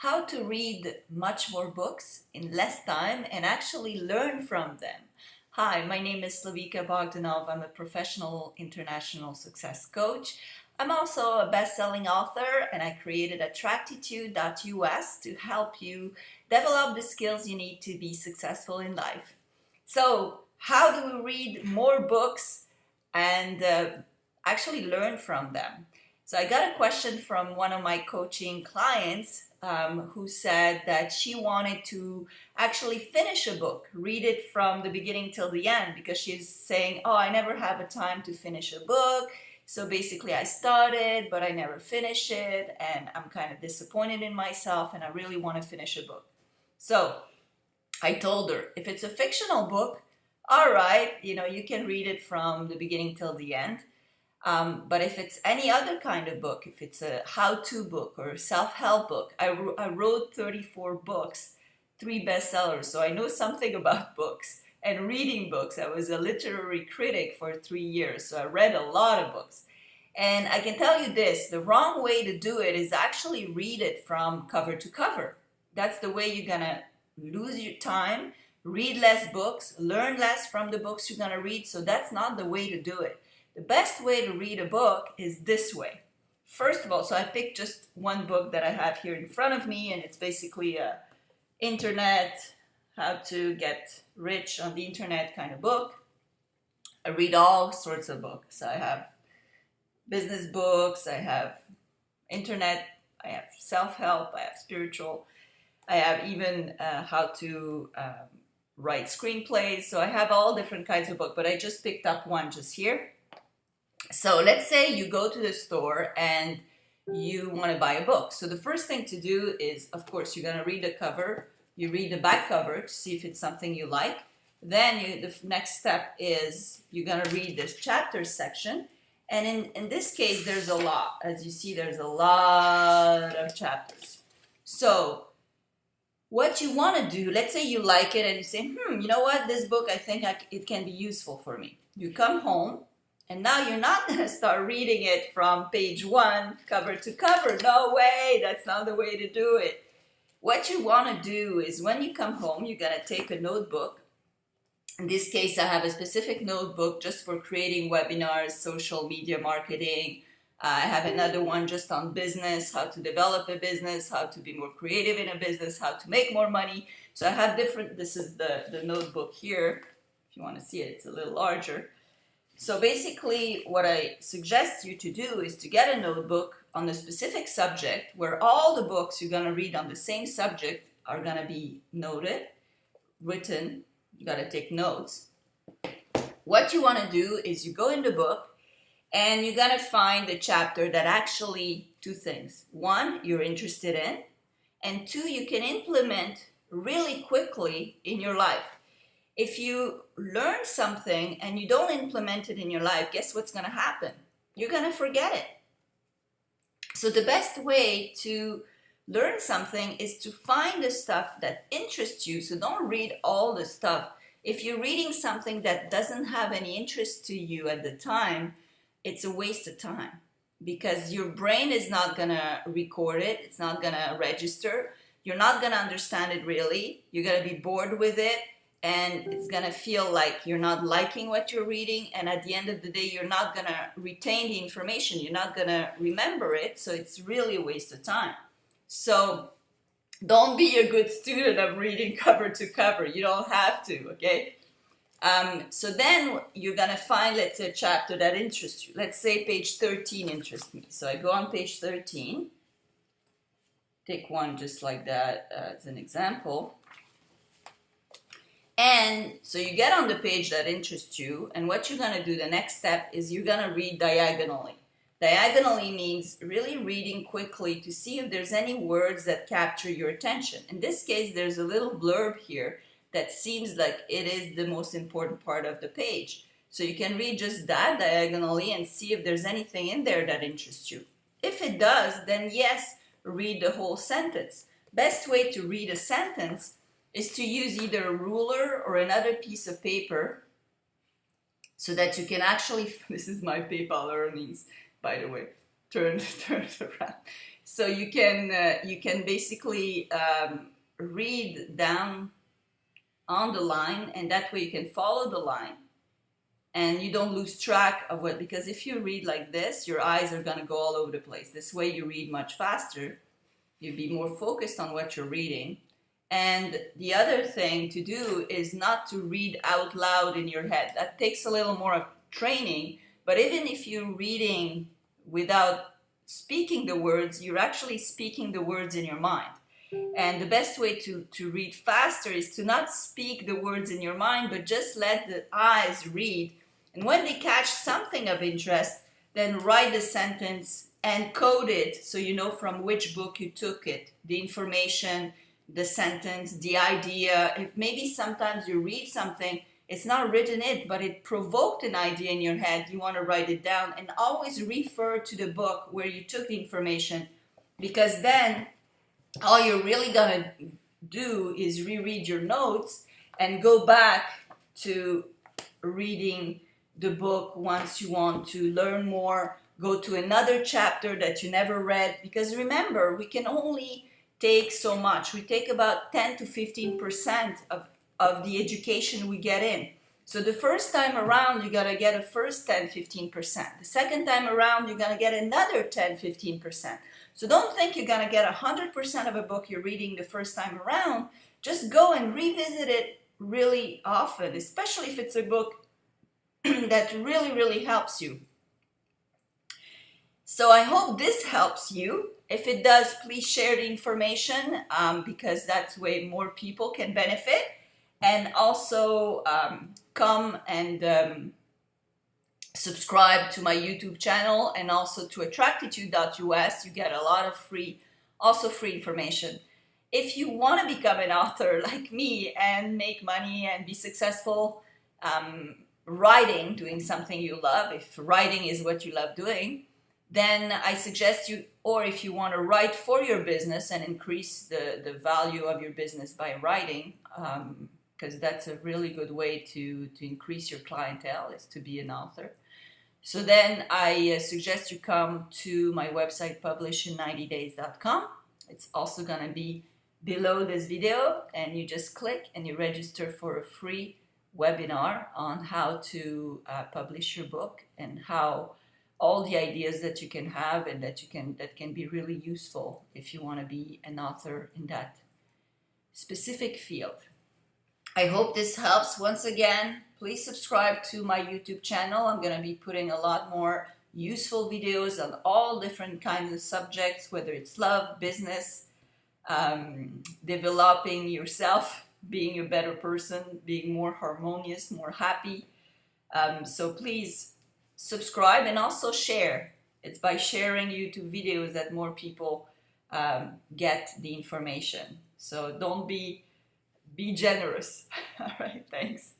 how to read much more books in less time and actually learn from them. Hi, my name is Slavika Bogdanov. I'm a professional international success coach. I'm also a best-selling author, and I created Attractitude-US to help you develop the skills you need to be successful in life. So, how do we read more books and actually learn from them? So I got a question from one of my coaching clients who said that she wanted to actually finish a book, read it from the beginning till the end, because she's saying, oh, I never have a time to finish a book. So basically I started, but I never finish it, and I'm kind of disappointed in myself, and I really want to finish a book. So I told her, if it's a fictional book, all right, you can read it from the beginning till the end. But if it's any other kind of book, if it's a how-to book or a self-help book, I wrote 34 books, 3 bestsellers, so I know something about books and reading books. I was a literary critic for 3 years, so I read a lot of books. And I can tell you this, the wrong way to do it is actually read it from cover to cover. That's the way you're gonna lose your time, read less books, learn less from the books you're gonna read, so that's not the way to do it. The best way to read a book is this way. First of all, so I picked just one book that I have here in front of me, and it's basically a internet, how to get rich on the internet kind of book. I read all sorts of books. I have business books, I have internet, I have self-help, I have spiritual, I have even how to write screenplays. So I have all different kinds of books, but I just picked up one just here. So let's say you go to the store and you want to buy a book. So the first thing to do is, of course, you're going to read the cover. You read the back cover to see if it's something you like. Then the next step is you're going to read this chapter section. And in this case, there's a lot. As you see, there's a lot of chapters. So what you want to do, let's say you like it and you say, you know what, this book, I think it can be useful for me. You come home. And now you're not going to start reading it from page 1, cover to cover. No way, that's not the way to do it. What you want to do is when you come home, you're going to take a notebook. In this case, I have a specific notebook just for creating webinars, social media marketing. I have another one just on business, how to develop a business, how to be more creative in a business, how to make more money. So I have different, this is the notebook here. If you want to see it, it's a little larger. So basically, what I suggest you to do is to get a notebook on a specific subject where all the books you're going to read on the same subject are going to be noted, written. You got to take notes. What you want to do is you go in the book and you're going to find a chapter that actually, 2 things. 1, you're interested in, and 2, you can implement really quickly in your life. If you learn something and you don't implement it in your life, guess what's going to happen? You're going to forget it. So the best way to learn something is to find the stuff that interests you. So don't read all the stuff. If you're reading something that doesn't have any interest to you at the time, it's a waste of time because your brain is not going to record it. It's not going to register. You're not going to understand it really. You're going to be bored with it. And it's going to feel like you're not liking what you're reading. And at the end of the day, you're not going to retain the information. You're not going to remember it. So it's really a waste of time. So don't be a good student of reading cover to cover. You don't have to, okay? So then you're going to find, let's say, a chapter that interests you. Let's say page 13 interests me. So I go on page 13. Take one just like that as an example. And so you get on the page that interests you, and what you're going to do, the next step is you're going to read diagonally. Diagonally means really reading quickly to see if there's any words that capture your attention. In this case, there's a little blurb here that seems like it is the most important part of the page. So you can read just that diagonally and see if there's anything in there that interests you. If it does, then yes, read the whole sentence. Best way to read a sentence is to use either a ruler or another piece of paper so that you can actually, this is my PayPal earnings, by the way, turn around. So you can basically read down on the line, and that way you can follow the line and you don't lose track of what, because if you read like this, your eyes are going to go all over the place. This way you read much faster, you'll be more focused on what you're reading. And the other thing to do is not to read out loud in your head. That takes a little more of training, but even if you're reading without speaking the words, you're actually speaking the words in your mind. And the best way to read faster is to not speak the words in your mind, but just let the eyes read. And when they catch something of interest, then write the sentence and code it so you know from which book you took it, the information, the sentence, the idea. If maybe sometimes you read something, it's not written it, but it provoked an idea in your head, you want to write it down, and always refer to the book where you took the information, because then all you're really gonna do is reread your notes and go back to reading the book once you want to learn more, go to another chapter that you never read, because remember, we can only take so much. We take about 10 to 15% of the education we get in. So the first time around, you gotta get a first 10, 15%. The second time around, you're gonna get another 10, 15%. So don't think you're gonna get 100% of a book you're reading the first time around. Just go and revisit it really often, especially if it's a book that really, really helps you. So I hope this helps you. If it does, please share the information because that's way more people can benefit. And also come and subscribe to my YouTube channel and also to Attractitude-US. You get a lot of free information. If you want to become an author like me and make money and be successful writing, doing something you love, if writing is what you love doing, then I suggest you, or if you want to write for your business and increase the value of your business by writing, because that's a really good way to increase your clientele, is to be an author. So then I suggest you come to my website, publishin90days.com. It's also going to be below this video, and you just click and you register for a free webinar on how to publish your book and how all the ideas that you can have and that can be really useful if you want to be an author in that specific field. I hope this helps. Once again, please subscribe to my YouTube channel. I'm going to be putting a lot more useful videos on all different kinds of subjects, whether it's love, business, developing yourself, being a better person, being more harmonious, more happy. So please subscribe and also share. It's by sharing YouTube videos that more people get the information. So don't be generous. All right, thanks.